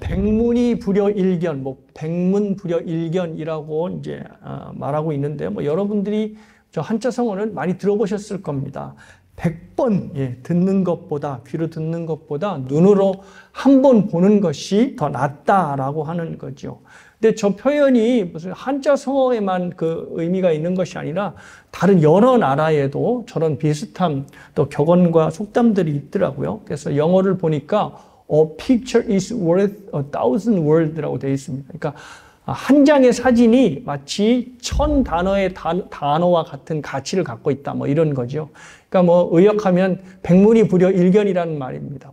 백문이 불여일견, 백문불여일견이라고 이제 말하고 있는데, 여러분들이 저 한자 성어는 많이 들어보셨을 겁니다. 100번 듣는 것보다, 귀로 듣는 것보다 눈으로 한 번 보는 것이 더 낫다라고 하는 거죠. 근데 저 표현이 무슨 한자 성어에만 그 의미가 있는 것이 아니라 다른 여러 나라에도 저런 비슷한 또 격언과 속담들이 있더라고요. 그래서 영어를 보니까 A picture is worth 1,000 words라고 되어 있습니다. 그러니까 한 장의 사진이 마치 1000단어의 단어와 같은 가치를 갖고 있다. 이런 거죠. 그러니까 의역하면 백문이 불여일견이라는 말입니다.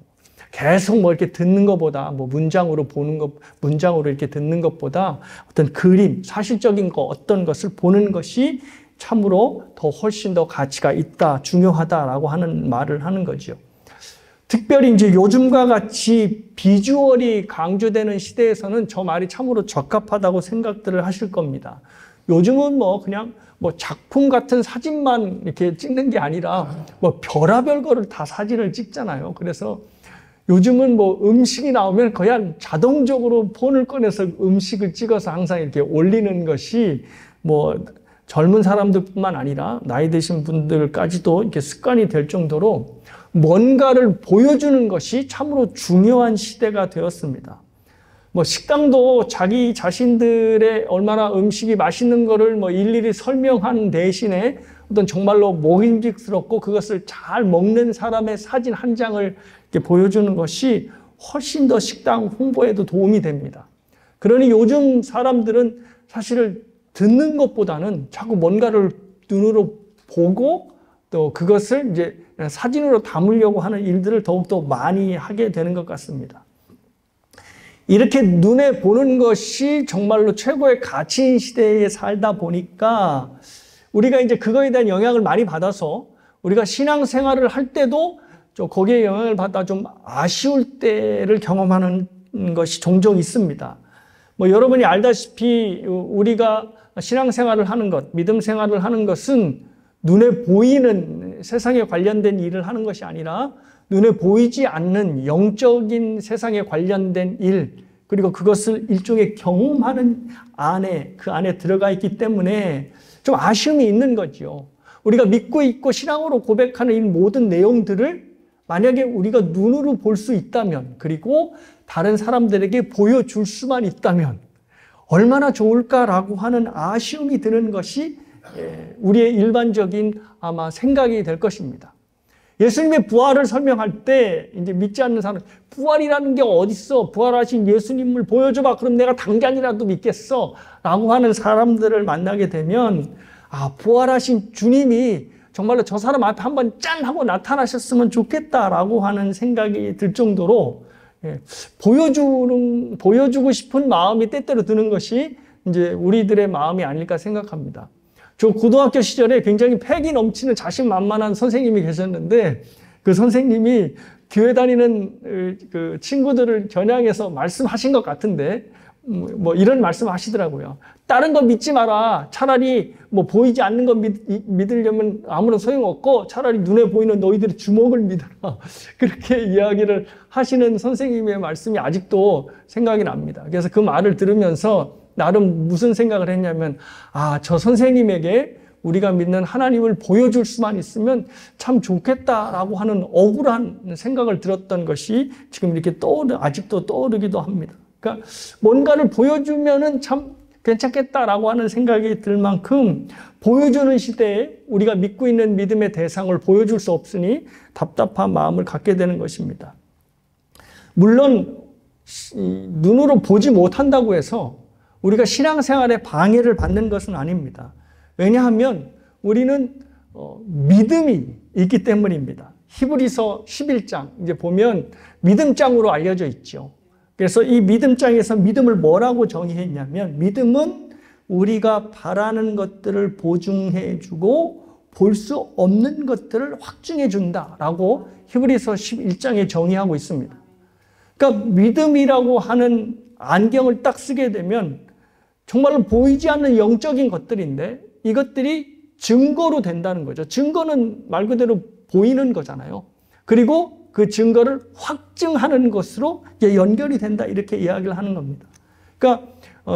계속 이렇게 듣는 것보다, 문장으로 보는 것, 문장으로 이렇게 듣는 것보다 어떤 그림, 사실적인 어떤 것을 보는 것이 참으로 더 훨씬 더 가치가 있다, 중요하다라고 하는 말을 하는 거죠. 특별히 이제 요즘과 같이 비주얼이 강조되는 시대에서는 저 말이 참으로 적합하다고 생각들을 하실 겁니다. 요즘은 그냥 작품 같은 사진만 이렇게 찍는 게 아니라 별의별 거를 다 사진을 찍잖아요. 그래서 요즘은 음식이 나오면 거의 자동적으로 폰을 꺼내서 음식을 찍어서 항상 이렇게 올리는 것이 젊은 사람들뿐만 아니라 나이 드신 분들까지도 이렇게 습관이 될 정도로 뭔가를 보여주는 것이 참으로 중요한 시대가 되었습니다. 식당도 자기 자신들의 얼마나 음식이 맛있는 거를 일일이 설명하는 대신에 어떤 정말로 먹음직스럽고 그것을 잘 먹는 사람의 사진 한 장을 이렇게 보여주는 것이 훨씬 더 식당 홍보에도 도움이 됩니다. 그러니 요즘 사람들은 사실 듣는 것보다는 자꾸 뭔가를 눈으로 보고 또 그것을 이제 사진으로 담으려고 하는 일들을 더욱더 많이 하게 되는 것 같습니다. 이렇게 눈에 보는 것이 정말로 최고의 가치인 시대에 살다 보니까 우리가 이제 그거에 대한 영향을 많이 받아서 우리가 신앙생활을 할 때도 거기에 영향을 받아 좀 아쉬울 때를 경험하는 것이 종종 있습니다. 여러분이 알다시피 우리가 신앙생활을 하는 것, 믿음 생활을 하는 것은 눈에 보이는 세상에 관련된 일을 하는 것이 아니라 눈에 보이지 않는 영적인 세상에 관련된 일, 그리고 그것을 일종의 경험하는 그 안에 들어가 있기 때문에 좀 아쉬움이 있는 거죠. 우리가 믿고 있고 신앙으로 고백하는 이 모든 내용들을 만약에 우리가 눈으로 볼 수 있다면, 그리고 다른 사람들에게 보여줄 수만 있다면 얼마나 좋을까라고 하는 아쉬움이 드는 것이 우리의 일반적인 아마 생각이 될 것입니다. 예수님의 부활을 설명할 때 이제 믿지 않는 사람, 부활이라는 게 어딨어? 부활하신 예수님을 보여줘봐. 그럼 내가 당장이라도 믿겠어. 라고 하는 사람들을 만나게 되면, 부활하신 주님이 정말로 저 사람 앞에 한번 짠 하고 나타나셨으면 좋겠다라고 하는 생각이 들 정도로 보여주고 싶은 마음이 때때로 드는 것이 이제 우리들의 마음이 아닐까 생각합니다. 저 고등학교 시절에 굉장히 패기 넘치는 자신만만한 선생님이 계셨는데 그 선생님이 교회 다니는 그 친구들을 겨냥해서 말씀하신 것 같은데 이런 말씀 하시더라고요. 다른 거 믿지 마라. 차라리 보이지 않는 거 믿으려면 아무런 소용없고 차라리 눈에 보이는 너희들의 주목을 믿어라. 그렇게 이야기를 하시는 선생님의 말씀이 아직도 생각이 납니다. 그래서 그 말을 들으면서 나름 무슨 생각을 했냐면 저 선생님에게 우리가 믿는 하나님을 보여줄 수만 있으면 참 좋겠다라고 하는 억울한 생각을 들었던 것이 지금 이렇게 아직도 떠오르기도 합니다. 그러니까 뭔가를 보여주면은 참 괜찮겠다라고 하는 생각이 들 만큼 보여주는 시대에 우리가 믿고 있는 믿음의 대상을 보여줄 수 없으니 답답한 마음을 갖게 되는 것입니다. 물론 눈으로 보지 못한다고 해서 우리가 신앙생활에 방해를 받는 것은 아닙니다. 왜냐하면 우리는 믿음이 있기 때문입니다. 히브리서 11장 이제 보면 믿음장으로 알려져 있죠. 그래서 이 믿음장에서 믿음을 뭐라고 정의했냐면 믿음은 우리가 바라는 것들을 보증해 주고 볼 수 없는 것들을 확증해 준다라고 히브리서 11장에 정의하고 있습니다. 그러니까 믿음이라고 하는 안경을 딱 쓰게 되면 정말로 보이지 않는 영적인 것들인데 이것들이 증거로 된다는 거죠. 증거는 말 그대로 보이는 거잖아요. 그리고 그 증거를 확증하는 것으로 연결이 된다. 이렇게 이야기를 하는 겁니다. 그러니까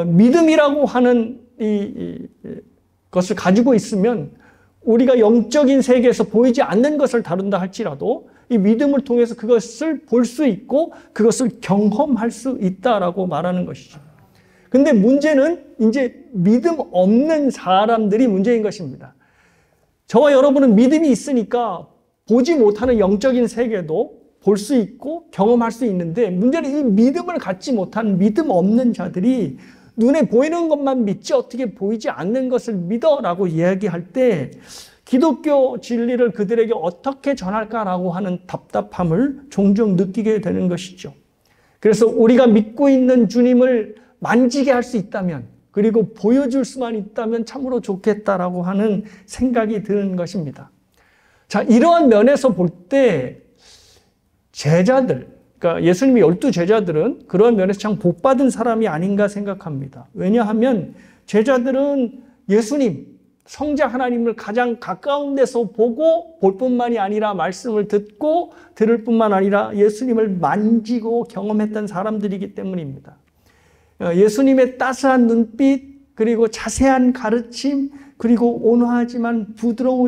믿음이라고 하는 것을 가지고 있으면 우리가 영적인 세계에서 보이지 않는 것을 다룬다 할지라도 이 믿음을 통해서 그것을 볼 수 있고 그것을 경험할 수 있다라고 말하는 것이죠. 근데 문제는 이제 믿음 없는 사람들이 문제인 것입니다. 저와 여러분은 믿음이 있으니까 보지 못하는 영적인 세계도 볼 수 있고 경험할 수 있는데 문제는 이 믿음을 갖지 못한 믿음 없는 자들이 눈에 보이는 것만 믿지 어떻게 보이지 않는 것을 믿어라고 이야기할 때 기독교 진리를 그들에게 어떻게 전할까라고 하는 답답함을 종종 느끼게 되는 것이죠. 그래서 우리가 믿고 있는 주님을 만지게 할 수 있다면 그리고 보여줄 수만 있다면 참으로 좋겠다라고 하는 생각이 드는 것입니다. 자, 이러한 면에서 볼 때 제자들, 그러니까 예수님의 12제자들은 그런 면에서 참 복받은 사람이 아닌가 생각합니다. 왜냐하면 제자들은 예수님, 성자 하나님을 가장 가까운 데서 보고 볼 뿐만이 아니라 말씀을 듣고 들을 뿐만 아니라 예수님을 만지고 경험했던 사람들이기 때문입니다. 예수님의 따스한 눈빛, 그리고 자세한 가르침, 그리고 온화하지만 부드럽고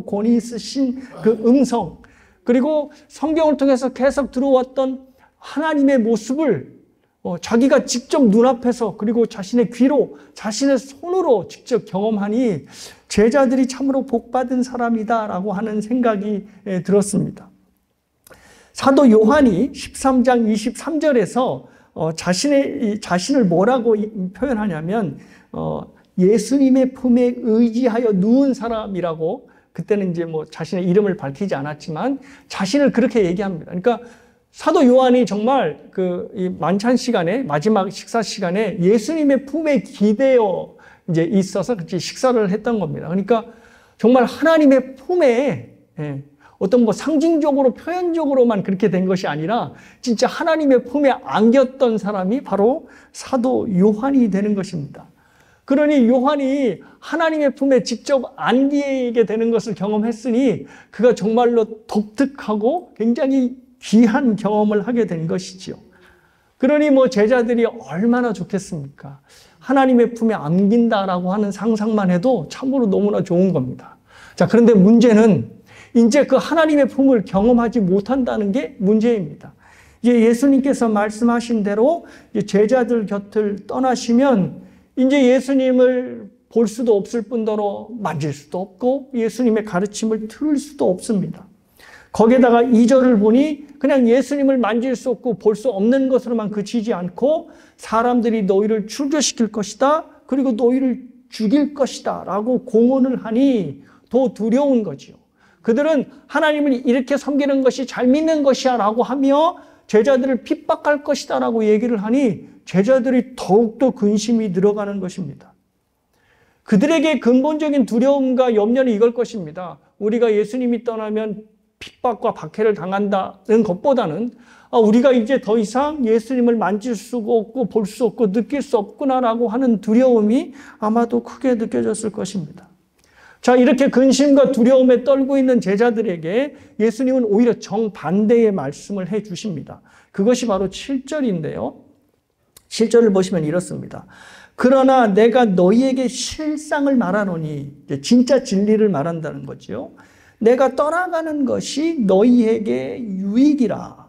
권위 있으신 그 음성, 그리고 성경을 통해서 계속 들어왔던 하나님의 모습을 자기가 직접 눈앞에서 그리고 자신의 귀로 자신의 손으로 직접 경험하니 제자들이 참으로 복받은 사람이다라고 하는 생각이 들었습니다. 사도 요한이 13장 23절에서 자신을 뭐라고 표현하냐면 예수님의 품에 의지하여 누운 사람이라고, 그때는 이제 뭐 자신의 이름을 밝히지 않았지만 자신을 그렇게 얘기합니다. 그러니까 사도 요한이 정말 이 만찬 시간에, 마지막 식사 시간에 예수님의 품에 기대어 이제 있어서 같이 식사를 했던 겁니다. 그러니까 정말 하나님의 품에 어떤 뭐 상징적으로 표현적으로만 그렇게 된 것이 아니라 진짜 하나님의 품에 안겼던 사람이 바로 사도 요한이 되는 것입니다. 그러니 요한이 하나님의 품에 직접 안기게 되는 것을 경험했으니 그가 정말로 독특하고 굉장히 귀한 경험을 하게 된 것이지요. 그러니 뭐 제자들이 얼마나 좋겠습니까? 하나님의 품에 안긴다라고 하는 상상만 해도 참으로 너무나 좋은 겁니다. 자, 그런데 문제는 이제 그 하나님의 품을 경험하지 못한다는 게 문제입니다. 이제 예수님께서 말씀하신 대로 제자들 곁을 떠나시면 이제 예수님을 볼 수도 없을 뿐더러 만질 수도 없고 예수님의 가르침을 들을 수도 없습니다. 거기에다가 2절을 보니 그냥 예수님을 만질 수 없고 볼 수 없는 것으로만 그치지 않고 사람들이 너희를 출교시킬 것이다, 그리고 너희를 죽일 것이다 라고 공언을 하니 더 두려운 거지요. 그들은 하나님을 이렇게 섬기는 것이 잘 믿는 것이야 라고 하며 제자들을 핍박할 것이다 라고 얘기를 하니 제자들이 더욱더 근심이 들어가는 것입니다. 그들에게 근본적인 두려움과 염려는 이걸 것입니다. 우리가 예수님이 떠나면 핍박과 박해를 당한다는 것보다는 우리가 이제 더 이상 예수님을 만질 수가 없고 볼 수 없고 느낄 수 없구나라고 하는 두려움이 아마도 크게 느껴졌을 것입니다. 자, 이렇게 근심과 두려움에 떨고 있는 제자들에게 예수님은 오히려 정반대의 말씀을 해 주십니다. 그것이 바로 7절인데요. 7절을 보시면 이렇습니다. 그러나 내가 너희에게 실상을 말하노니, 진짜 진리를 말한다는 거죠. 내가 떠나가는 것이 너희에게 유익이라.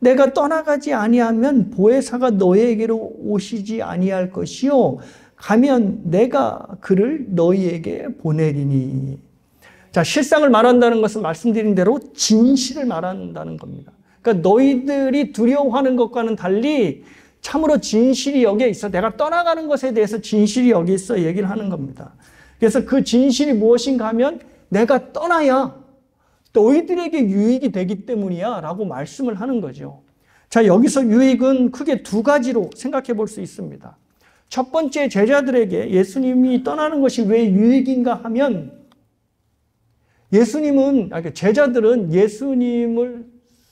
내가 떠나가지 아니하면 보혜사가 너희에게로 오시지 아니할 것이요 가면 내가 그를 너희에게 보내리니. 자, 실상을 말한다는 것은 말씀드린 대로 진실을 말한다는 겁니다. 그러니까 너희들이 두려워하는 것과는 달리 참으로 진실이 여기에 있어. 내가 떠나가는 것에 대해서 진실이 여기 있어 얘기를 하는 겁니다. 그래서 그 진실이 무엇인가 하면 내가 떠나야 너희들에게 유익이 되기 때문이야 라고 말씀을 하는 거죠. 자, 여기서 유익은 크게 두 가지로 생각해 볼 수 있습니다. 첫 번째, 제자들에게 예수님이 떠나는 것이 왜 유익인가 하면 제자들은 예수님을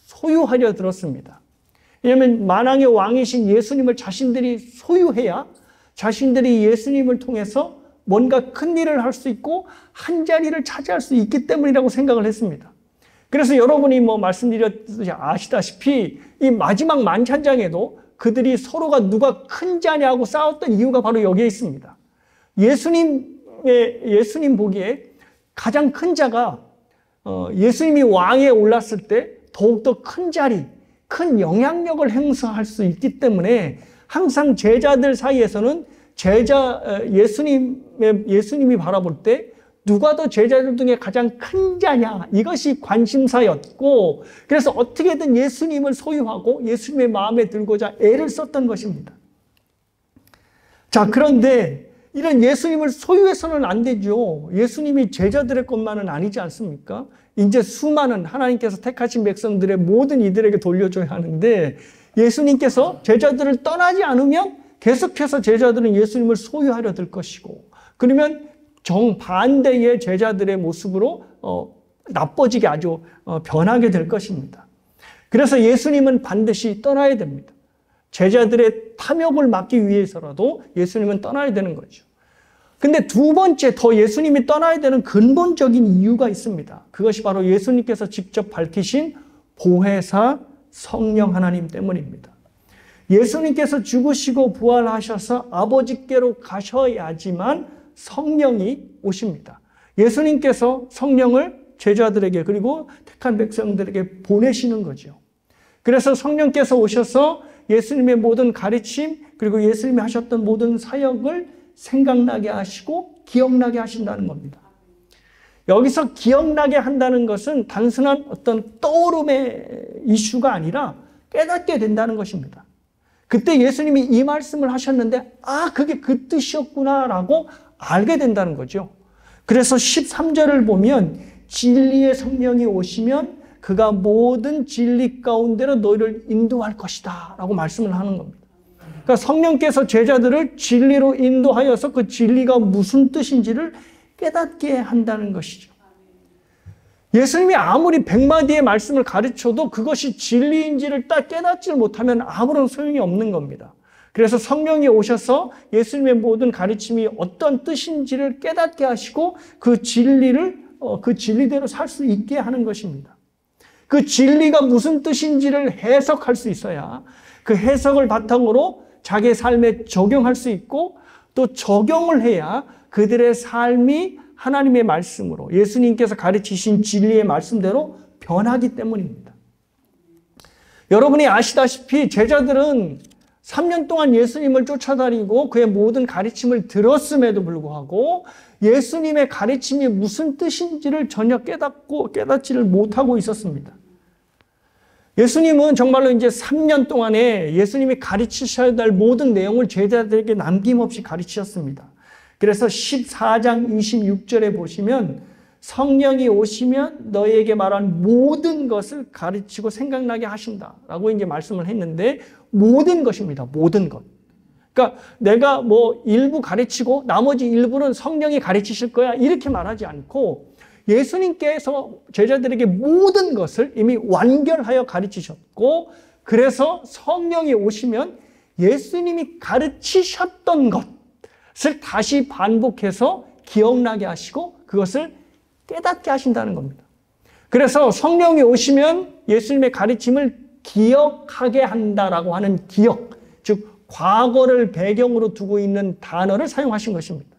소유하려 들었습니다. 왜냐하면 만왕의 왕이신 예수님을 자신들이 소유해야 자신들이 예수님을 통해서 뭔가 큰 일을 할 수 있고 한 자리를 차지할 수 있기 때문이라고 생각을 했습니다. 그래서 여러분이 뭐 말씀드렸듯이 아시다시피 이 마지막 만찬장에도 그들이 서로가 누가 큰 자냐고 싸웠던 이유가 바로 여기에 있습니다. 예수님 보기에 가장 큰 자가 예수님이 왕에 올랐을 때 더욱더 큰 자리, 큰 영향력을 행사할 수 있기 때문에 항상 제자들 사이에서는 예수님이 바라볼 때 누가 더 제자들 중에 가장 큰 자냐, 이것이 관심사였고, 그래서 어떻게든 예수님을 소유하고 예수님의 마음에 들고자 애를 썼던 것입니다. 자, 그런데 이런 예수님을 소유해서는 안 되죠. 예수님이 제자들의 것만은 아니지 않습니까? 이제 수많은 하나님께서 택하신 백성들의 모든 이들에게 돌려줘야 하는데, 예수님께서 제자들을 떠나지 않으면 계속해서 제자들은 예수님을 소유하려 들 것이고, 그러면 정반대의 제자들의 모습으로 나빠지게 아주 변하게 될 것입니다. 그래서 예수님은 반드시 떠나야 됩니다. 제자들의 탐욕을 막기 위해서라도 예수님은 떠나야 되는 거죠. 근데 두 번째 더 예수님이 떠나야 되는 근본적인 이유가 있습니다. 그것이 바로 예수님께서 직접 밝히신 보혜사 성령 하나님 때문입니다. 예수님께서 죽으시고 부활하셔서 아버지께로 가셔야지만 성령이 오십니다. 예수님께서 성령을 제자들에게 그리고 택한 백성들에게 보내시는 거죠. 그래서 성령께서 오셔서 예수님의 모든 가르침 그리고 예수님이 하셨던 모든 사역을 생각나게 하시고 기억나게 하신다는 겁니다. 여기서 기억나게 한다는 것은 단순한 어떤 떠오름의 이슈가 아니라 깨닫게 된다는 것입니다. 그때 예수님이 이 말씀을 하셨는데 그게 그 뜻이었구나라고 알게 된다는 거죠. 그래서 13절을 보면 진리의 성령이 오시면 그가 모든 진리 가운데로 너희를 인도할 것이다 라고 말씀을 하는 겁니다. 그러니까 성령께서 제자들을 진리로 인도하여서 그 진리가 무슨 뜻인지를 깨닫게 한다는 것이죠. 예수님이 아무리 100마디의 말씀을 가르쳐도 그것이 진리인지를 딱 깨닫지 못하면 아무런 소용이 없는 겁니다. 그래서 성령이 오셔서 예수님의 모든 가르침이 어떤 뜻인지를 깨닫게 하시고 그 진리대로 살 수 있게 하는 것입니다. 그 진리가 무슨 뜻인지를 해석할 수 있어야 그 해석을 바탕으로 자기의 삶에 적용할 수 있고 또 적용을 해야 그들의 삶이 하나님의 말씀으로 예수님께서 가르치신 진리의 말씀대로 변하기 때문입니다. 여러분이 아시다시피 제자들은 3년 동안 예수님을 쫓아다니고 그의 모든 가르침을 들었음에도 불구하고 예수님의 가르침이 무슨 뜻인지를 전혀 깨닫지를 못하고 있었습니다. 예수님은 정말로 이제 3년 동안에 예수님이 가르치셔야 할 모든 내용을 제자들에게 남김없이 가르치셨습니다. 그래서 14장 26절에 보시면 성령이 오시면 너희에게 말한 모든 것을 가르치고 생각나게 하신다라고 이제 말씀을 했는데 모든 것입니다. 모든 것. 그러니까 내가 뭐 일부 가르치고 나머지 일부는 성령이 가르치실 거야 이렇게 말하지 않고 예수님께서 제자들에게 모든 것을 이미 완결하여 가르치셨고 그래서 성령이 오시면 예수님이 가르치셨던 것을 다시 반복해서 기억나게 하시고 그것을 깨닫게 하신다는 겁니다. 그래서 성령이 오시면 예수님의 가르침을 기억하게 한다라고 하는 기억, 즉 과거를 배경으로 두고 있는 단어를 사용하신 것입니다.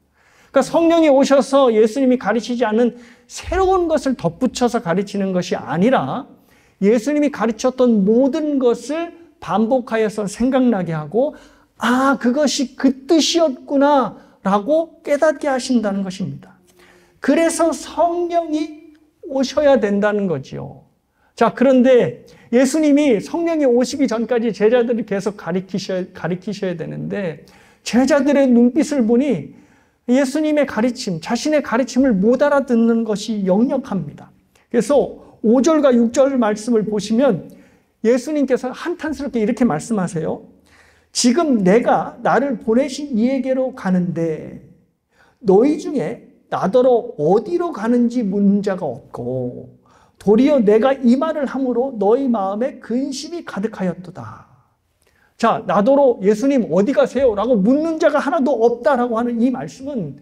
그러니까 성령이 오셔서 예수님이 가르치지 않은 새로운 것을 덧붙여서 가르치는 것이 아니라 예수님이 가르쳤던 모든 것을 반복하여서 생각나게 하고 그것이 그 뜻이었구나 라고 깨닫게 하신다는 것입니다. 그래서 성령이 오셔야 된다는 거지요. 자, 그런데 예수님이 성령이 오시기 전까지 제자들을 계속 가르치셔야 되는데 제자들의 눈빛을 보니 예수님의 가르침, 자신의 가르침을 못 알아듣는 것이 역력합니다. 그래서 5절과 6절 말씀을 보시면 예수님께서 한탄스럽게 이렇게 말씀하세요. 지금 내가 나를 보내신 이에게로 가는데 너희 중에 나더러 어디로 가는지 묻는 자가 없고 도리어 내가 이 말을 함으로 너희 마음에 근심이 가득하였도다. 자, 나더러 예수님 어디 가세요? 라고 묻는 자가 하나도 없다라고 하는 이 말씀은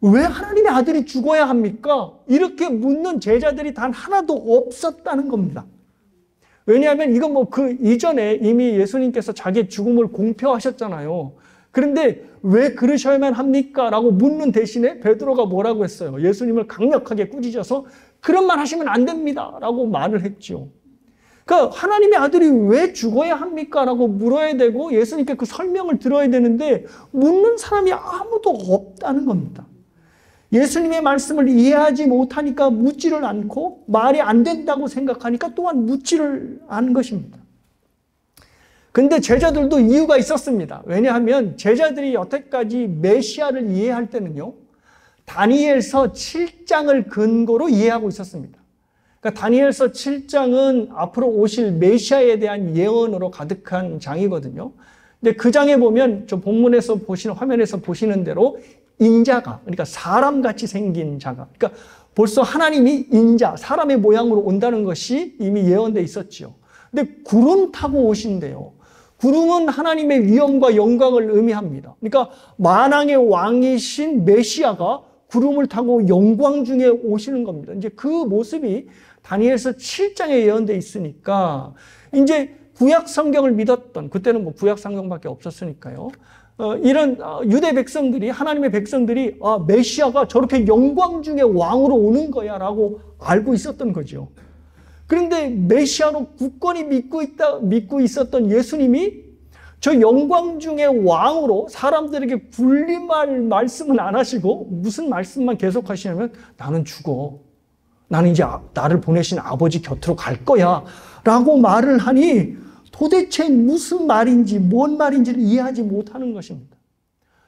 왜 하나님의 아들이 죽어야 합니까? 이렇게 묻는 제자들이 단 하나도 없었다는 겁니다. 왜냐하면 이건 뭐 그 이전에 이미 예수님께서 자기의 죽음을 공표하셨잖아요. 그런데 왜 그러셔야만 합니까? 라고 묻는 대신에 베드로가 뭐라고 했어요? 예수님을 강력하게 꾸짖어서 그런 말 하시면 안 됩니다. 라고 말을 했죠. 그러니까 하나님의 아들이 왜 죽어야 합니까? 라고 물어야 되고 예수님께 그 설명을 들어야 되는데 묻는 사람이 아무도 없다는 겁니다. 예수님의 말씀을 이해하지 못하니까 묻지를 않고 말이 안 된다고 생각하니까 또한 묻지를 않은 것입니다. 근데 제자들도 이유가 있었습니다. 왜냐하면 제자들이 여태까지 메시아를 이해할 때는요, 다니엘서 7장을 근거로 이해하고 있었습니다. 그러니까 다니엘서 7장은 앞으로 오실 메시아에 대한 예언으로 가득한 장이거든요. 근데 그 장에 보면 저 본문에서 보시는 화면에서 보시는 대로 인자가, 그러니까 사람같이 생긴 자가, 그러니까 벌써 하나님이 인자, 사람의 모양으로 온다는 것이 이미 예언돼 있었지요. 근데 구름 타고 오신대요. 구름은 하나님의 위엄과 영광을 의미합니다. 그러니까 만왕의 왕이신 메시아가 구름을 타고 영광 중에 오시는 겁니다. 이제 그 모습이 다니엘서 7장에 예언돼 있으니까 이제 구약 성경을 믿었던, 그때는 뭐 구약 성경밖에 없었으니까요. 이런 유대 백성들이, 하나님의 백성들이 메시아가 저렇게 영광 중에 왕으로 오는 거야 라고 알고 있었던 거죠. 그런데 메시아로 굳건히 믿고 있었던 예수님이 저 영광 중의 왕으로 사람들에게 군림할 말씀은 안 하시고 무슨 말씀만 계속 하시냐면 나는 죽어. 나는 이제 나를 보내신 아버지 곁으로 갈 거야 라고 말을 하니 도대체 무슨 말인지 뭔 말인지를 이해하지 못하는 것입니다.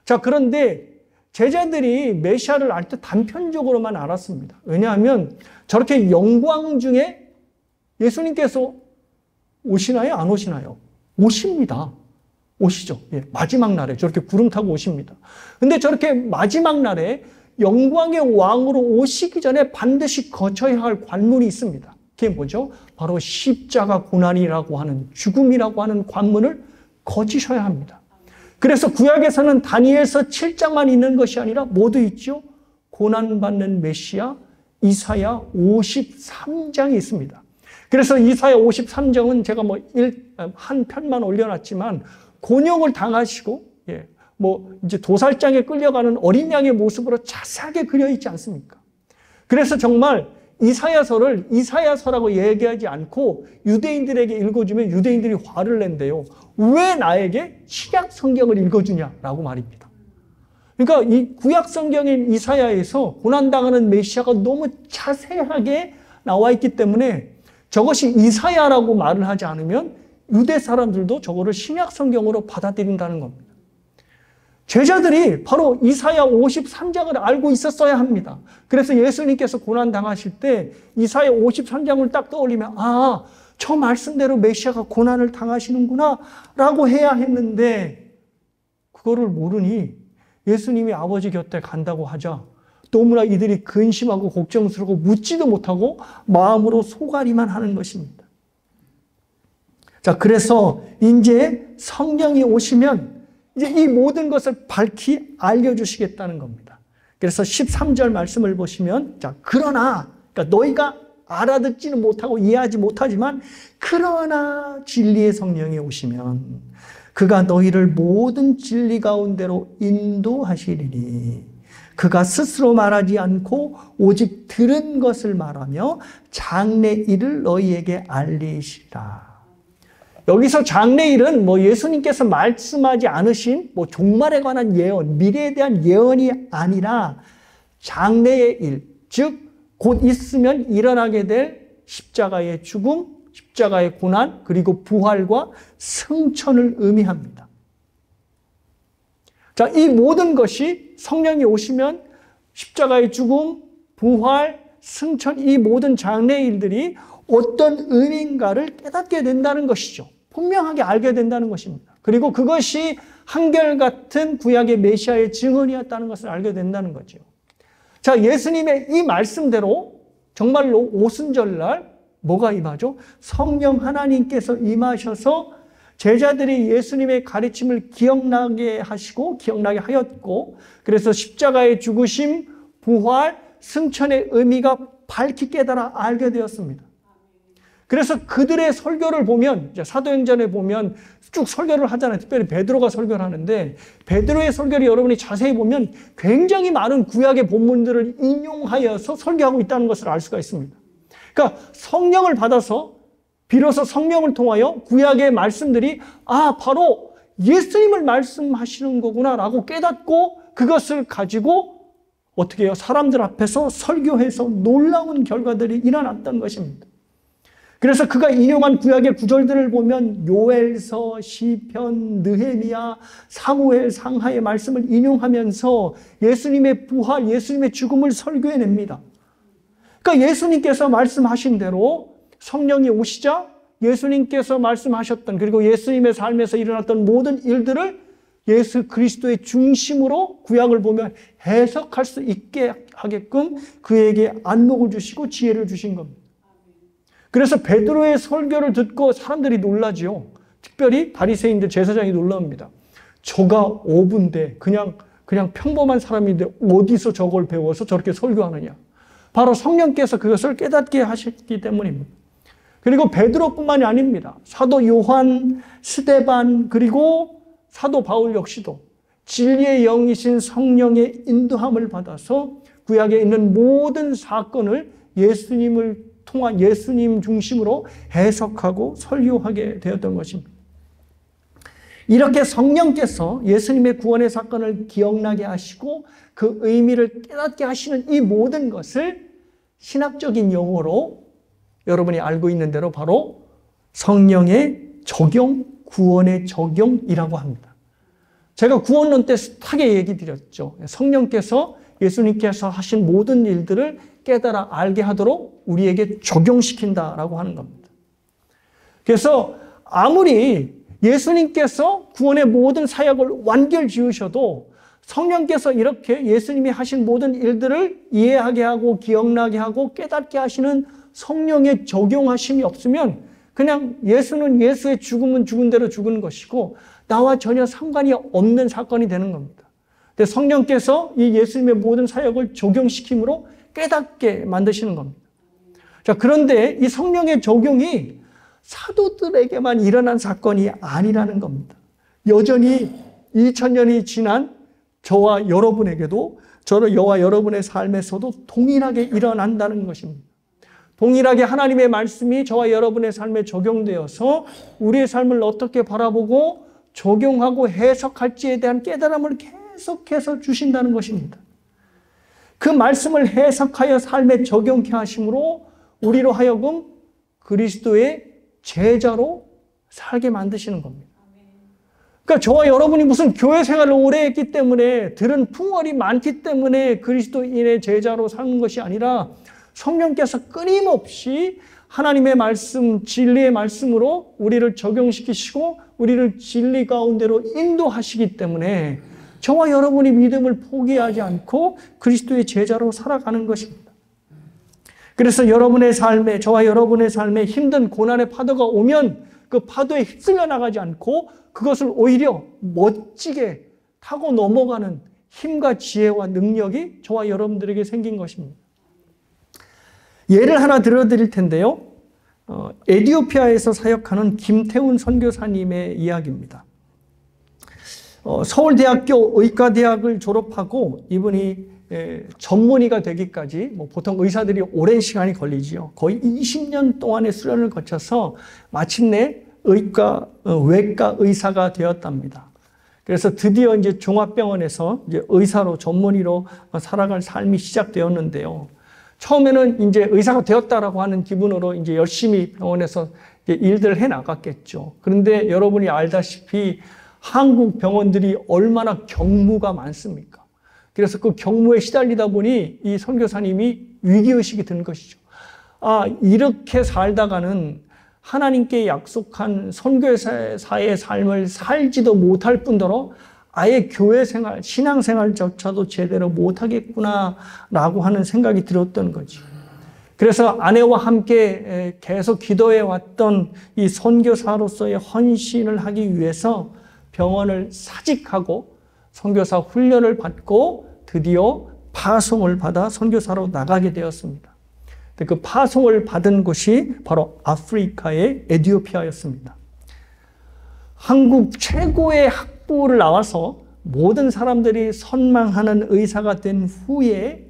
자, 그런데 제자들이 메시아를 알 때 단편적으로만 알았습니다. 왜냐하면 저렇게 영광 중에 예수님께서 오시나요? 안 오시나요? 오십니다. 오시죠. 예, 마지막 날에 저렇게 구름 타고 오십니다. 근데 저렇게 마지막 날에 영광의 왕으로 오시기 전에 반드시 거쳐야 할 관문이 있습니다. 그게 뭐죠? 바로 십자가 고난이라고 하는, 죽음이라고 하는 관문을 거치셔야 합니다. 그래서 구약에서는 다니엘서 7장만 있는 것이 아니라 모두 있죠. 고난받는 메시아 이사야 53장이 있습니다. 그래서 이사야 53장은 제가 한 편만 올려놨지만 곤욕을 당하시고, 이제 도살장에 끌려가는 어린 양의 모습으로 자세하게 그려 있지 않습니까? 그래서 정말 이사야서를 이사야서라고 얘기하지 않고 유대인들에게 읽어주면 유대인들이 화를 낸대요. 왜 나에게 신약 성경을 읽어주냐라고 말입니다. 그러니까 이 구약 성경인 이사야에서 고난당하는 메시아가 너무 자세하게 나와 있기 때문에 저것이 이사야라고 말을 하지 않으면 유대 사람들도 저거를 신약 성경으로 받아들인다는 겁니다. 제자들이 바로 이사야 53장을 알고 있었어야 합니다. 그래서 예수님께서 고난당하실 때 이사야 53장을 딱 떠올리면 저 말씀대로 메시아가 고난을 당하시는구나 라고 해야 했는데 그거를 모르니 예수님이 아버지 곁에 간다고 하자 너무나 이들이 근심하고 걱정스럽고 묻지도 못하고 마음으로 소가리만 하는 것입니다. 자, 그래서 이제 성령이 오시면 이제 이 모든 것을 밝히 알려주시겠다는 겁니다. 그래서 13절 말씀을 보시면, 자, 그러나, 그러니까 너희가 알아듣지는 못하고 이해하지 못하지만, 그러나 진리의 성령이 오시면, 그가 너희를 모든 진리 가운데로 인도하시리니, 그가 스스로 말하지 않고 오직 들은 것을 말하며 장래일을 너희에게 알리시라. 여기서 장래일은 예수님께서 말씀하지 않으신 종말에 관한 예언, 미래에 대한 예언이 아니라 장래의 일, 즉 곧 있으면 일어나게 될 십자가의 죽음, 십자가의 고난, 그리고 부활과 승천을 의미합니다. 자, 이 모든 것이 성령이 오시면 십자가의 죽음, 부활, 승천, 이 모든 장래일들이 어떤 의미인가를 깨닫게 된다는 것이죠. 분명하게 알게 된다는 것입니다. 그리고 그것이 한결같은 구약의 메시아의 증언이었다는 것을 알게 된다는 거죠. 자, 예수님의 이 말씀대로 정말로 오순절날 뭐가 임하죠? 성령 하나님께서 임하셔서 제자들이 예수님의 가르침을 기억나게 하시고 기억나게 하였고, 그래서 십자가의 죽으심, 부활, 승천의 의미가 밝히 깨달아 알게 되었습니다. 그래서 그들의 설교를 보면, 사도행전에 보면 쭉 설교를 하잖아요. 특별히 베드로가 설교를 하는데, 베드로의 설교를 여러분이 자세히 보면 굉장히 많은 구약의 본문들을 인용하여서 설교하고 있다는 것을 알 수가 있습니다. 그러니까 성령을 받아서, 비로소 성령을 통하여 구약의 말씀들이 바로 예수님을 말씀하시는 거구나라고 깨닫고, 그것을 가지고 어떻게 해요? 사람들 앞에서 설교해서 놀라운 결과들이 일어났던 것입니다. 그래서 그가 인용한 구약의 구절들을 보면 요엘서, 시편, 느헤미야, 사무엘, 상하의 말씀을 인용하면서 예수님의 부활, 예수님의 죽음을 설교해냅니다. 그러니까 예수님께서 말씀하신 대로 성령이 오시자 예수님께서 말씀하셨던, 그리고 예수님의 삶에서 일어났던 모든 일들을 예수 그리스도의 중심으로 구약을 보면 해석할 수 있게 하게끔 그에게 안목을 주시고 지혜를 주신 겁니다. 그래서 베드로의 설교를 듣고 사람들이 놀라지요. 특별히 바리새인들, 제사장이 놀랍니다. 저가 어부인데 그냥 평범한 사람인데 어디서 저걸 배워서 저렇게 설교하느냐. 바로 성령께서 그것을 깨닫게 하셨기 때문입니다. 그리고 베드로뿐만이 아닙니다. 사도 요한, 스데반, 그리고 사도 바울 역시도 진리의 영이신 성령의 인도함을 받아서 구약에 있는 모든 사건을 예수님을 통한 예수님 중심으로 해석하고 설교하게 되었던 것입니다. 이렇게 성령께서 예수님의 구원의 사건을 기억나게 하시고 그 의미를 깨닫게 하시는 이 모든 것을 신학적인 용어로 여러분이 알고 있는 대로 바로 성령의 적용, 구원의 적용이라고 합니다. 제가 구원론 때 숱하게 얘기 드렸죠. 성령께서 예수님께서 하신 모든 일들을 깨달아 알게 하도록 우리에게 적용시킨다라고 하는 겁니다. 그래서 아무리 예수님께서 구원의 모든 사역을 완결 지으셔도 성령께서 이렇게 예수님이 하신 모든 일들을 이해하게 하고 기억나게 하고 깨닫게 하시는 성령의 적용하심이 없으면 그냥 예수는 예수의 죽음은 죽은 대로 죽은 것이고 나와 전혀 상관이 없는 사건이 되는 겁니다. 근데 성령께서 이 예수님의 모든 사역을 적용시킴으로 깨닫게 만드시는 겁니다. 자, 그런데 이 성령의 적용이 사도들에게만 일어난 사건이 아니라는 겁니다. 여전히 2000년이 지난 저와 여러분에게도 저와 여러분의 삶에서도 동일하게 일어난다는 것입니다. 동일하게 하나님의 말씀이 저와 여러분의 삶에 적용되어서 우리의 삶을 어떻게 바라보고 적용하고 해석할지에 대한 깨달음을 계속해서 주신다는 것입니다. 그 말씀을 해석하여 삶에 적용케 하심으로 우리로 하여금 그리스도의 제자로 살게 만드시는 겁니다. 그러니까 저와 여러분이 무슨 교회 생활을 오래 했기 때문에 들은 풍월이 많기 때문에 그리스도인의 제자로 사는 것이 아니라 성령께서 끊임없이 하나님의 말씀, 진리의 말씀으로 우리를 적용시키시고 우리를 진리 가운데로 인도하시기 때문에 저와 여러분이 믿음을 포기하지 않고 그리스도의 제자로 살아가는 것입니다. 그래서 여러분의 삶에, 저와 여러분의 삶에 힘든 고난의 파도가 오면 그 파도에 휩쓸려 나가지 않고 그것을 오히려 멋지게 타고 넘어가는 힘과 지혜와 능력이 저와 여러분들에게 생긴 것입니다. 예를 하나 들어드릴 텐데요. 에티오피아에서 사역하는 김태훈 선교사님의 이야기입니다. 서울대학교 의과대학을 졸업하고 이분이 전문의가 되기까지 보통 의사들이 오랜 시간이 걸리지요. 거의 20년 동안의 수련을 거쳐서 마침내 외과 의사가 되었답니다. 그래서 드디어 이제 종합병원에서 이제 의사로 전문의로 살아갈 삶이 시작되었는데요. 처음에는 이제 의사가 되었다라고 하는 기분으로 이제 열심히 병원에서 이제 일들을 해 나갔겠죠. 그런데 여러분이 알다시피 한국 병원들이 얼마나 경무가 많습니까? 그래서 그 경무에 시달리다 보니 이 선교사님이 위기의식이 든 것이죠. 이렇게 살다가는 하나님께 약속한 선교사의 삶을 살지도 못할 뿐더러 아예 교회 생활, 신앙 생활조차도 제대로 못하겠구나라고 하는 생각이 들었던 거죠. 그래서 아내와 함께 계속 기도해 왔던 이 선교사로서의 헌신을 하기 위해서 병원을 사직하고 선교사 훈련을 받고 드디어 파송을 받아 선교사로 나가게 되었습니다. 그 파송을 받은 곳이 바로 아프리카의 에티오피아였습니다. 한국 최고의 학부를 나와서 모든 사람들이 선망하는 의사가 된 후에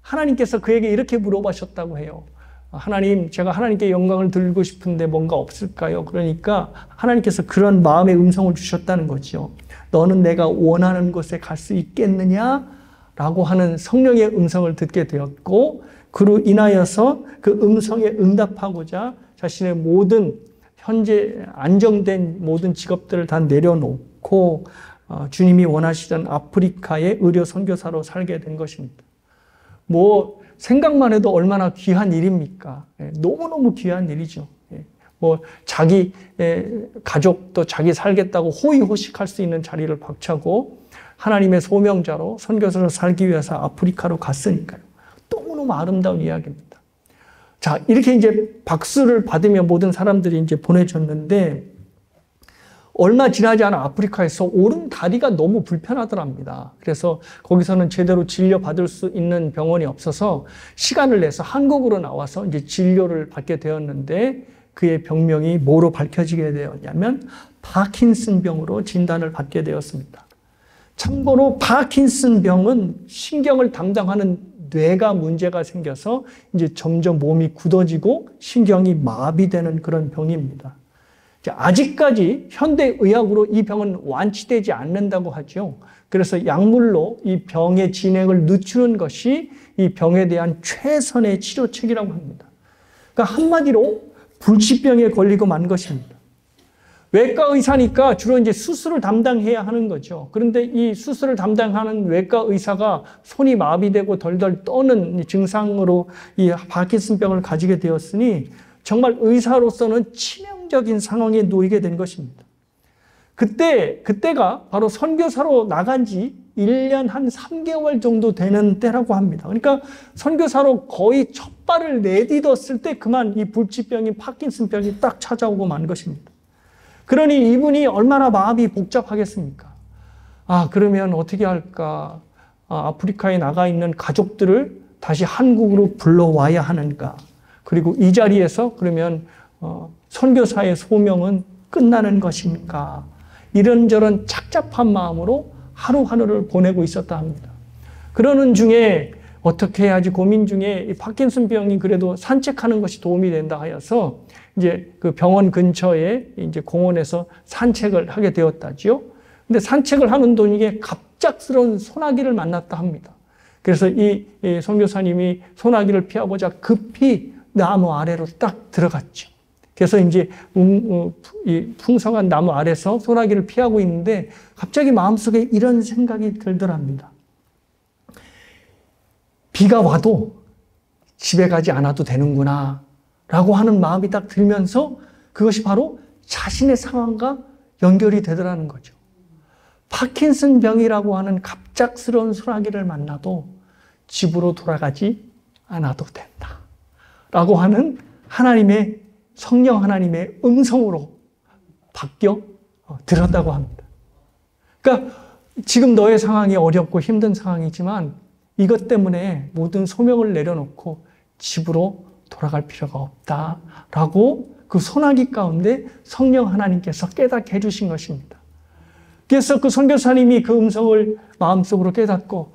하나님께서 그에게 이렇게 물어보셨다고 해요. 하나님, 제가 하나님께 영광을 드리고 싶은데 뭔가 없을까요? 그러니까 하나님께서 그런 마음의 음성을 주셨다는 거죠. 너는 내가 원하는 곳에 갈 수 있겠느냐? 라고 하는 성령의 음성을 듣게 되었고, 그로 인하여서 그 음성에 응답하고자 자신의 모든 현재 안정된 모든 직업들을 다 내려놓고 주님이 원하시던 아프리카의 의료 선교사로 살게 된 것입니다. 뭐 생각만 해도 얼마나 귀한 일입니까? 너무너무 귀한 일이죠. 뭐 자기 가족도 자기 살겠다고 호의호식할 수 있는 자리를 박차고 하나님의 소명자로 선교사로 살기 위해서 아프리카로 갔으니까요. 너무너무 아름다운 이야기입니다. 자, 이렇게 이제 박수를 받으며 모든 사람들이 이제 보내줬는데 얼마 지나지 않아 아프리카에서 오른 다리가 너무 불편하더랍니다. 그래서 거기서는 제대로 진료받을 수 있는 병원이 없어서 시간을 내서 한국으로 나와서 이제 진료를 받게 되었는데 그의 병명이 뭐로 밝혀지게 되었냐면 파킨슨 병으로 진단을 받게 되었습니다. 참고로 파킨슨 병은 신경을 담당하는 뇌가 문제가 생겨서 이제 점점 몸이 굳어지고 신경이 마비되는 그런 병입니다. 아직까지 현대의학으로 이 병은 완치되지 않는다고 하죠. 그래서 약물로 이 병의 진행을 늦추는 것이 이 병에 대한 최선의 치료책이라고 합니다. 그러니까 한마디로 불치병에 걸리고 만 것입니다. 외과 의사니까 주로 이제 수술을 담당해야 하는 거죠. 그런데 이 수술을 담당하는 외과 의사가 손이 마비되고 덜덜 떠는 증상으로 이 파킨슨병을 가지게 되었으니 정말 의사로서는 치명적인 상황에 놓이게 된 것입니다. 그때가 바로 선교사로 나간 지 1년 한 3개월 정도 되는 때라고 합니다. 그러니까 선교사로 거의 첫 발을 내딛었을 때 그만 이 불치병인 파킨슨병이 딱 찾아오고 만 것입니다. 그러니 이분이 얼마나 마음이 복잡하겠습니까? 그러면 어떻게 할까? 아프리카에 나가 있는 가족들을 다시 한국으로 불러와야 하는가? 그리고 이 자리에서 그러면 선교사의 소명은 끝나는 것입니까? 이런저런 착잡한 마음으로 하루하루를 보내고 있었다 합니다. 그러는 중에 어떻게 해야지 고민 중에 이 파킨슨병이 그래도 산책하는 것이 도움이 된다 하여서 이제 그 병원 근처에 이제 공원에서 산책을 하게 되었다지요. 근데 산책을 하는 도중에 갑작스러운 소나기를 만났다 합니다. 그래서 이 선교사님이 소나기를 피하고자 급히 나무 아래로 딱 들어갔죠. 그래서 이제 이 풍성한 나무 아래서 소나기를 피하고 있는데 갑자기 마음속에 이런 생각이 들더랍니다. 비가 와도 집에 가지 않아도 되는구나 라고 하는 마음이 딱 들면서 그것이 바로 자신의 상황과 연결이 되더라는 거죠. 파킨슨 병이라고 하는 갑작스러운 소나기를 만나도 집으로 돌아가지 않아도 된다 라고 하는 하나님의 성령 하나님의 음성으로 바뀌어 들었다고 합니다. 그러니까 지금 너의 상황이 어렵고 힘든 상황이지만 이것 때문에 모든 소명을 내려놓고 집으로 돌아갈 필요가 없다라고 그 소나기 가운데 성령 하나님께서 깨닫게 해주신 것입니다. 그래서 그 선교사님이 그 음성을 마음속으로 깨닫고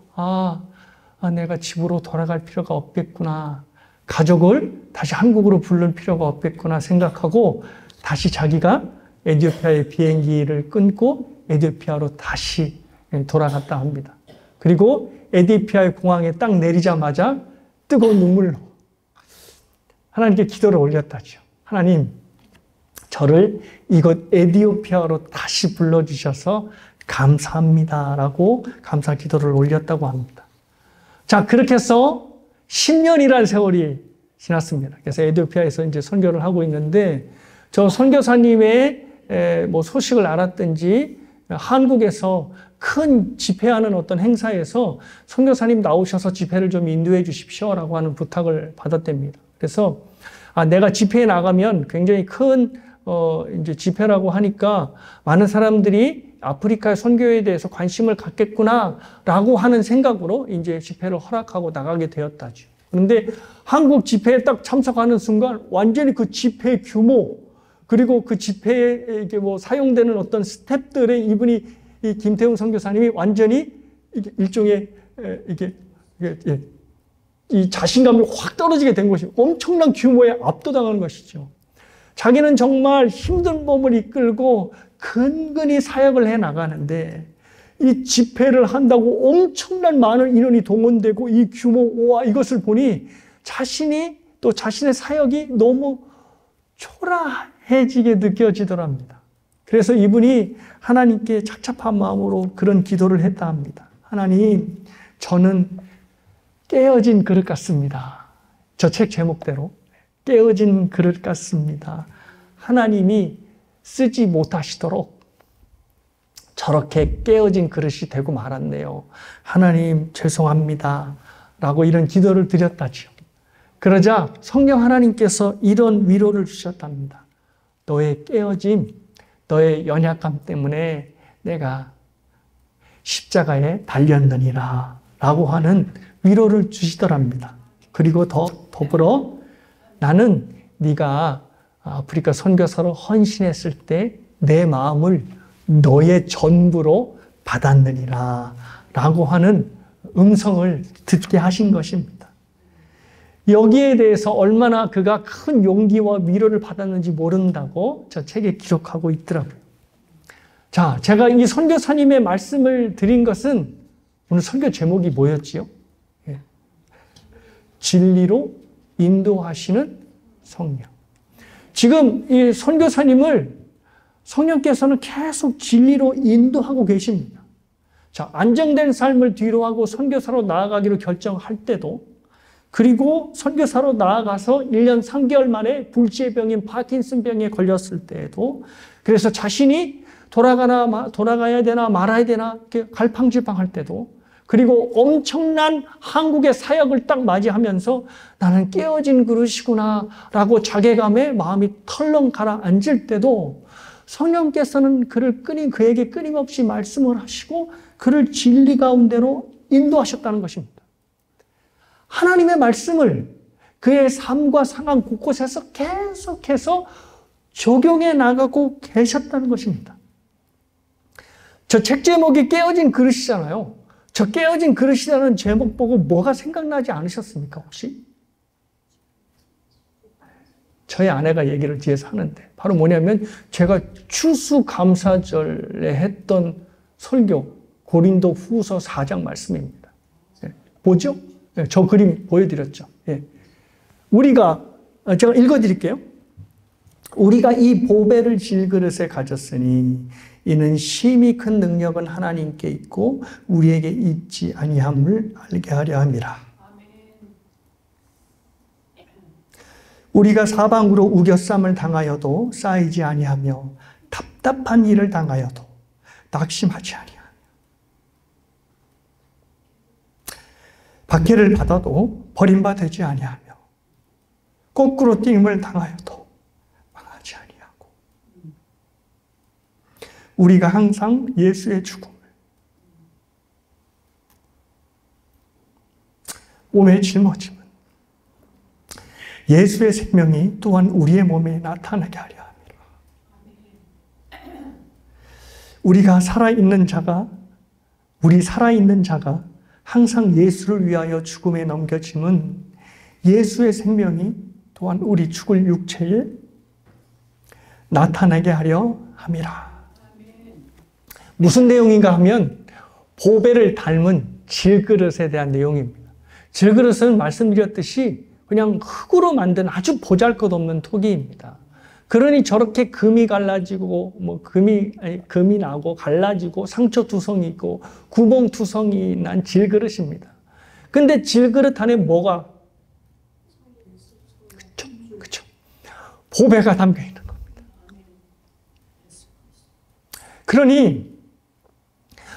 내가 집으로 돌아갈 필요가 없겠구나. 가족을 다시 한국으로 부를 필요가 없겠구나 생각하고 다시 자기가 에티오피아의 비행기를 끊고 에티오피아로 다시 돌아갔다 합니다. 그리고 에티오피아의 공항에 딱 내리자마자 뜨거운 눈물로 하나님께 기도를 올렸다죠. 하나님, 저를 이곳 에티오피아로 다시 불러주셔서 감사합니다라고 감사 기도를 올렸다고 합니다. 자, 그렇게 해서 10년이라는 세월이 지났습니다. 그래서 에티오피아에서 이제 선교를 하고 있는데 저 선교사님의 뭐 소식을 알았든지 한국에서 큰 집회하는 어떤 행사에서 선교사님 나오셔서 집회를 좀 인도해 주십시오라고 하는 부탁을 받았답니다. 그래서 내가 집회에 나가면 굉장히 큰 이제 집회라고 하니까 많은 사람들이 아프리카의 선교에 대해서 관심을 갖겠구나라고 하는 생각으로 이제 집회를 허락하고 나가게 되었다죠. 그런데 한국 집회에 딱 참석하는 순간 완전히 그 집회 규모 그리고 그 집회에 이게 뭐 사용되는 어떤 스텝들의 이분이 이 김태훈 선교사님이 완전히 일종의 이 자신감이 확 떨어지게 된 것이 엄청난 규모에 압도당하는 것이죠. 자기는 정말 힘든 몸을 이끌고 근근히 사역을 해 나가는데 이 집회를 한다고 엄청난 많은 인원이 동원되고 이 규모와 이것을 보니 자신이 또 자신의 사역이 너무 초라해지게 느껴지더랍니다. 그래서 이분이 하나님께 착잡한 마음으로 그런 기도를 했다 합니다. 하나님, 저는 깨어진 그릇 같습니다. 저 책 제목대로 깨어진 그릇 같습니다. 하나님이 쓰지 못하시도록 저렇게 깨어진 그릇이 되고 말았네요. 하나님 죄송합니다. 라고 이런 기도를 드렸다지요. 그러자 성령 하나님께서 이런 위로를 주셨답니다. 너의 깨어짐, 너의 연약함 때문에 내가 십자가에 달렸느니라 라고 하는 위로를 주시더랍니다. 그리고 더불어 나는 네가 아프리카 선교사로 헌신했을 때 내 마음을 너의 전부로 받았느니라 라고 하는 음성을 듣게 하신 것입니다. 여기에 대해서 얼마나 그가 큰 용기와 위로를 받았는지 모른다고 저 책에 기록하고 있더라고요. 자, 제가 이 선교사님의 말씀을 드린 것은 오늘 선교 제목이 뭐였지요? 진리로 인도하시는 성령. 지금 이 선교사님을 성령께서는 계속 진리로 인도하고 계십니다. 자, 안정된 삶을 뒤로하고 선교사로 나아가기로 결정할 때도 그리고 선교사로 나아가서 1년 3개월 만에 불치병인 파킨슨병에 걸렸을 때에도 그래서 자신이 돌아가야 되나 말아야 되나 이렇게 갈팡질팡할 때도 그리고 엄청난 한국의 사역을 딱 맞이하면서 나는 깨어진 그릇이구나 라고 자괴감에 마음이 털렁 가라앉을 때도 성령께서는 그에게 끊임없이 말씀을 하시고 그를 진리 가운데로 인도하셨다는 것입니다. 하나님의 말씀을 그의 삶과 상황 곳곳에서 계속해서 적용해 나가고 계셨다는 것입니다. 저 책 제목이 깨어진 그릇이잖아요. 저 깨어진 그릇이라는 제목 보고 뭐가 생각나지 않으셨습니까, 혹시? 저희 아내가 얘기를 뒤에서 하는데 바로 뭐냐면 제가 추수감사절에 했던 설교 고린도 후서 4장 말씀입니다. 뭐죠? 저 그림 보여드렸죠. 제가 읽어드릴게요. 우리가 이 보배를 질그릇에 가졌으니 이는 심히 큰 능력은 하나님께 있고 우리에게 있지 아니함을 알게 하려 함이라. 우리가 사방으로 우겨쌈을 당하여도 쌓이지 아니하며 답답한 일을 당하여도 낙심하지 아니하며 박해를 받아도 버림받지 아니하며 거꾸로 띵임을 당하여도 망하지 아니하고 우리가 항상 예수의 죽음을 몸에 짊어짐은 예수의 생명이 또한 우리의 몸에 나타나게 하려 합니다. 우리 살아있는 자가 항상 예수를 위하여 죽음에 넘겨짐은 예수의 생명이 또한 우리 죽을 육체에 나타나게 하려 함이라. 무슨 내용인가 하면 보배를 닮은 질그릇에 대한 내용입니다. 질그릇은 말씀드렸듯이 그냥 흙으로 만든 아주 보잘것없는 토기입니다. 그러니 저렇게 금이 갈라지고 금이 나고 갈라지고 상처 투성이 있고 구멍 투성이 난 질그릇입니다. 근데 질그릇 안에 뭐가 그쵸? 보배가 담겨 있는 겁니다. 그러니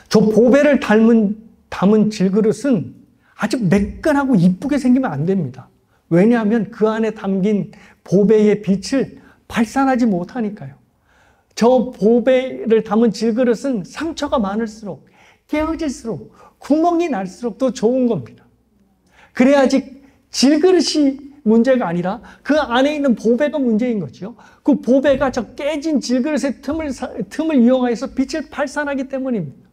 저 보배를 담은 질그릇은 아주 매끈하고 이쁘게 생기면 안 됩니다. 왜냐하면 그 안에 담긴 보배의 빛을 발산하지 못하니까요. 저 보배를 담은 질그릇은 상처가 많을수록, 깨어질수록, 구멍이 날수록 더 좋은 겁니다. 그래야지 질그릇이 문제가 아니라 그 안에 있는 보배가 문제인 거죠. 그 보배가 저 깨진 질그릇의 틈을 이용해서 빛을 발산하기 때문입니다.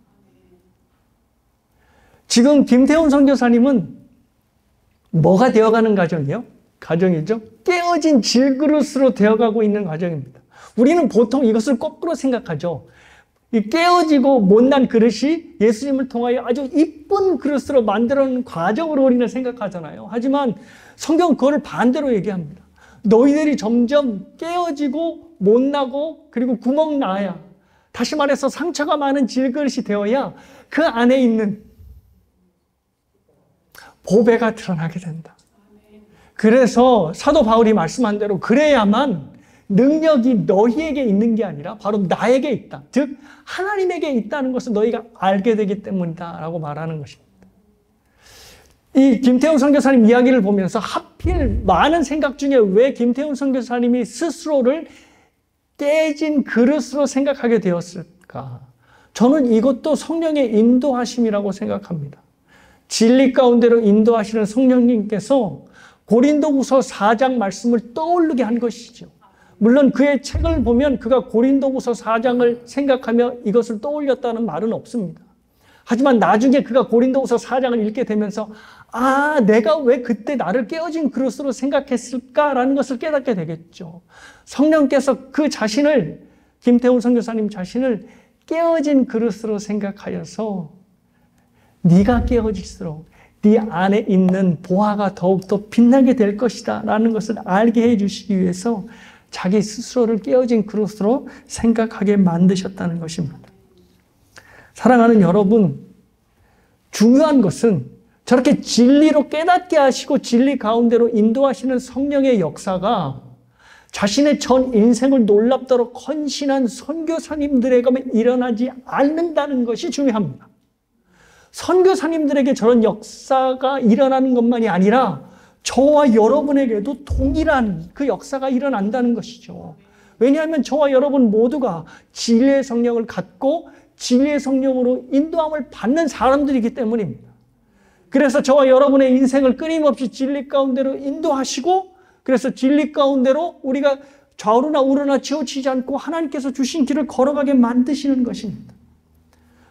지금 김태훈 선교사님은 뭐가 되어가는 가정이죠? 깨어진 질그릇으로 되어가고 있는 과정입니다. 우리는 보통 이것을 거꾸로 생각하죠. 이 깨어지고 못난 그릇이 예수님을 통하여 아주 이쁜 그릇으로 만들어놓은 과정으로 우리는 생각하잖아요. 하지만 성경은 그걸 반대로 얘기합니다. 너희들이 점점 깨어지고 못나고 그리고 구멍 나야, 다시 말해서 상처가 많은 질그릇이 되어야 그 안에 있는 보배가 드러나게 된다. 그래서 사도 바울이 말씀한 대로 그래야만 능력이 너희에게 있는 게 아니라 바로 나에게 있다. 즉 하나님에게 있다는 것을 너희가 알게 되기 때문이다 라고 말하는 것입니다. 이 김태훈 선교사님 이야기를 보면서 하필 많은 생각 중에 왜 김태훈 선교사님이 스스로를 깨진 그릇으로 생각하게 되었을까? 저는 이것도 성령의 인도하심이라고 생각합니다. 진리 가운데로 인도하시는 성령님께서 고린도후서 4장 말씀을 떠오르게 한 것이죠. 물론 그의 책을 보면 그가 고린도후서 4장을 생각하며 이것을 떠올렸다는 말은 없습니다. 하지만 나중에 그가 고린도후서 4장을 읽게 되면서 내가 왜 그때 나를 깨어진 그릇으로 생각했을까라는 것을 깨닫게 되겠죠. 성령께서 그 자신을, 김태훈 선교사님 자신을 깨어진 그릇으로 생각하여서 네가 깨어질수록 네 안에 있는 보화가 더욱더 빛나게 될 것이다 라는 것을 알게 해주시기 위해서 자기 스스로를 깨어진 그릇으로 생각하게 만드셨다는 것입니다. 사랑하는 여러분, 중요한 것은 저렇게 진리로 깨닫게 하시고 진리 가운데로 인도하시는 성령의 역사가 자신의 전 인생을 놀랍도록 헌신한 선교사님들에게만 일어나지 않는다는 것이 중요합니다. 선교사님들에게 저런 역사가 일어나는 것만이 아니라 저와 여러분에게도 동일한 그 역사가 일어난다는 것이죠. 왜냐하면 저와 여러분 모두가 진리의 성령을 갖고 진리의 성령으로 인도함을 받는 사람들이기 때문입니다. 그래서 저와 여러분의 인생을 끊임없이 진리 가운데로 인도하시고, 그래서 진리 가운데로 우리가 좌우로나 우로나 치우치지 않고 하나님께서 주신 길을 걸어가게 만드시는 것입니다.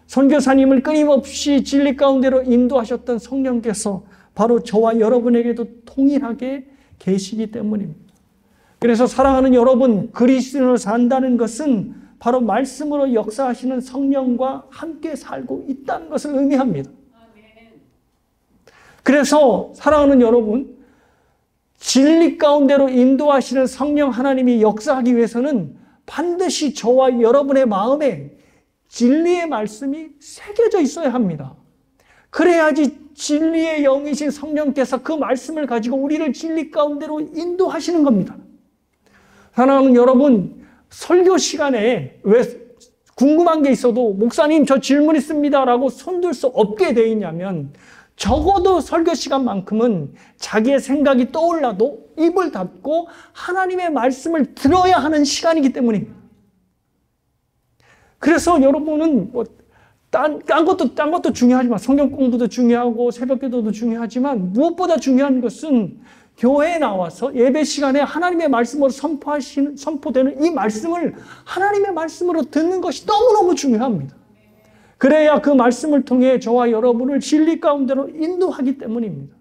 선교사님을 끊임없이 진리 가운데로 인도하셨던 성령께서 바로 저와 여러분에게도 동일하게 계시기 때문입니다. 그래서 사랑하는 여러분, 그리스도인으로 산다는 것은 바로 말씀으로 역사하시는 성령과 함께 살고 있다는 것을 의미합니다. 그래서 사랑하는 여러분, 진리 가운데로 인도하시는 성령 하나님이 역사하기 위해서는 반드시 저와 여러분의 마음에 진리의 말씀이 새겨져 있어야 합니다. 그래야지 진리의 영이신 성령께서 그 말씀을 가지고 우리를 진리 가운데로 인도하시는 겁니다. 사랑하는 여러분, 설교 시간에 왜 궁금한 게 있어도 목사님 저 질문 있습니다 라고 손들 수 없게 돼 있냐면, 적어도 설교 시간만큼은 자기의 생각이 떠올라도 입을 닫고 하나님의 말씀을 들어야 하는 시간이기 때문입니다. 그래서 여러분은 딴 것도 중요하지만, 성경 공부도 중요하고 새벽 기도도 중요하지만, 무엇보다 중요한 것은 교회에 나와서 예배 시간에 하나님의 말씀으로 선포되는 이 말씀을 하나님의 말씀으로 듣는 것이 너무너무 중요합니다. 그래야 그 말씀을 통해 저와 여러분을 진리 가운데로 인도하기 때문입니다.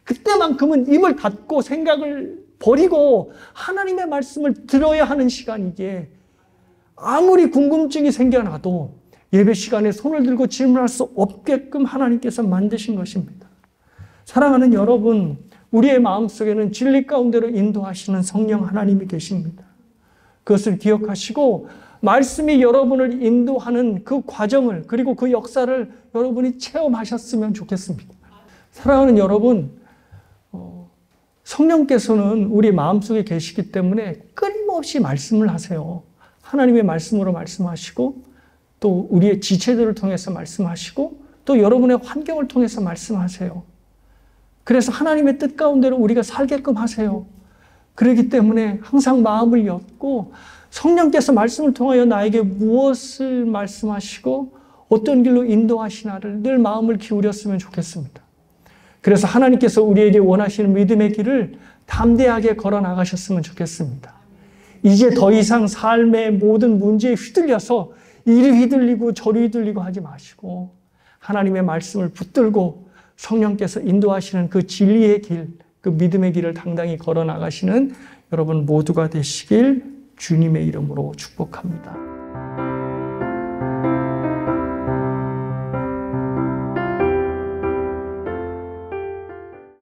그때만큼은 입을 닫고 생각을 버리고 하나님의 말씀을 들어야 하는 시간이기에, 아무리 궁금증이 생겨나도 예배 시간에 손을 들고 질문할 수 없게끔 하나님께서 만드신 것입니다. 사랑하는 여러분, 우리의 마음속에는 진리 가운데로 인도하시는 성령 하나님이 계십니다. 그것을 기억하시고 말씀이 여러분을 인도하는 그 과정을, 그리고 그 역사를 여러분이 체험하셨으면 좋겠습니다. 사랑하는 여러분, 성령께서는 우리 마음속에 계시기 때문에 끊임없이 말씀을 하세요. 하나님의 말씀으로 말씀하시고, 또 우리의 지체들을 통해서 말씀하시고, 또 여러분의 환경을 통해서 말씀하세요. 그래서 하나님의 뜻 가운데로 우리가 살게끔 하세요. 그렇기 때문에 항상 마음을 엿고 성령께서 말씀을 통하여 나에게 무엇을 말씀하시고 어떤 길로 인도하시나를 늘 마음을 기울였으면 좋겠습니다. 그래서 하나님께서 우리에게 원하시는 믿음의 길을 담대하게 걸어 나가셨으면 좋겠습니다. 이제 더 이상 삶의 모든 문제에 휘둘려서 이리 휘둘리고 저리 휘둘리고 하지 마시고 하나님의 말씀을 붙들고 성령께서 인도하시는 그 진리의 길, 그 믿음의 길을 당당히 걸어 나가시는 여러분 모두가 되시길 주님의 이름으로 축복합니다.